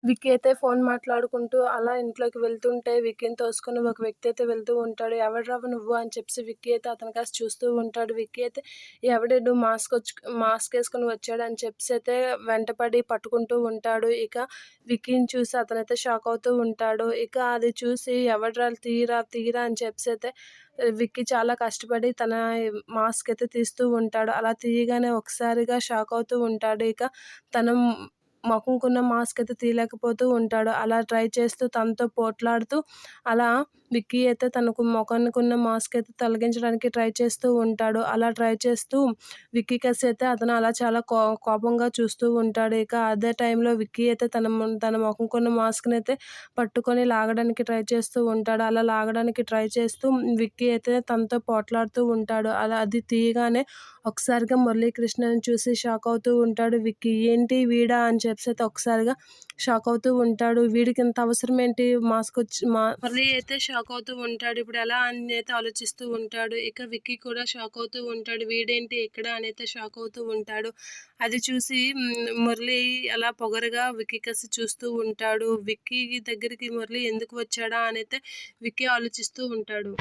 విక్కీ అయితే ఫోన్ మాట్లాడుకుంటూ అలా ఇంట్లోకి వెళ్తుంటే విక్కీని తోసుకొని ఒక వ్యక్తి అయితే వెళ్తూ ఉంటాడు. "ఎవడ్రా నువ్వు" అని చెప్పేసి విక్కీ అయితే అతని కాస్త చూస్తూ ఉంటాడు. విక్కీ అయితే ఎవడీడు మాస్కేసుకొని వచ్చాడని చెప్పేసి అయితే వెంటపడి పట్టుకుంటూ ఉంటాడు. ఇక విక్కీని చూసి అతనైతే షాక్ అవుతూ ఉంటాడు. ఇక అది చూసి "ఎవడ్రా తీయరా, తీయరా" అని చెప్పేసి అయితే విక్కీ చాలా కష్టపడి తన మాస్క్ అయితే తీస్తూ ఉంటాడు. అలా తీయగానే ఒకసారిగా షాక్ అవుతూ ఉంటాడు. ఇక తన మొఖంకున్న మాస్క్ అయితే తీయలేకపోతూ ఉంటాడు. అలా ట్రై చేస్తూ తనతో పోట్లాడుతూ అలా విక్కీ అయితే తనకు మొఖానికున్న మాస్క్ అయితే తొలగించడానికి ట్రై చేస్తూ ఉంటాడు. అలా ట్రై చేస్తూ విక్కీ అయితే అతను అలా చాలా కోపంగా చూస్తూ ఉంటాడు. ఇక అదే టైంలో విక్కీ అయితే తన మొఖంకున్న మాస్క్‌ని అయితే పట్టుకొని లాగడానికి ట్రై చేస్తూ ఉంటాడు. అలా లాగడానికి ట్రై చేస్తూ విక్కీ అయితే తనతో పోట్లాడుతూ ఉంటాడు. అలా అది తీయగానే ఒకసారిగా మురళీకృష్ణని చూసి షాక్ అవుతూ ఉంటాడు విక్కీ. "ఏంటి వీడా?" అని చెప్పేసి అయితే ఒకసారిగా షాక్ అవుతూ ఉంటాడు. "వీడికి ఇంత అవసరం ఏంటి మురళి అయితే షాక్ అవుతూ ఉంటాడు. ఇప్పుడు ఎలా అని అయితే ఆలోచిస్తూ ఉంటాడు. ఇక విక్కీ కూడా షాక్ అవుతూ ఉంటాడు. "వీడేంటి ఇక్కడ?" అని అయితే షాక్ అవుతూ ఉంటాడు. అది చూసి మురళి అలా పొగరుగా విక్కీ కేసి చూస్తూ ఉంటాడు. విక్కీ దగ్గరికి మురళి ఎందుకు వచ్చాడా అని అయితే విక్కీ ఆలోచిస్తూ ఉంటాడు.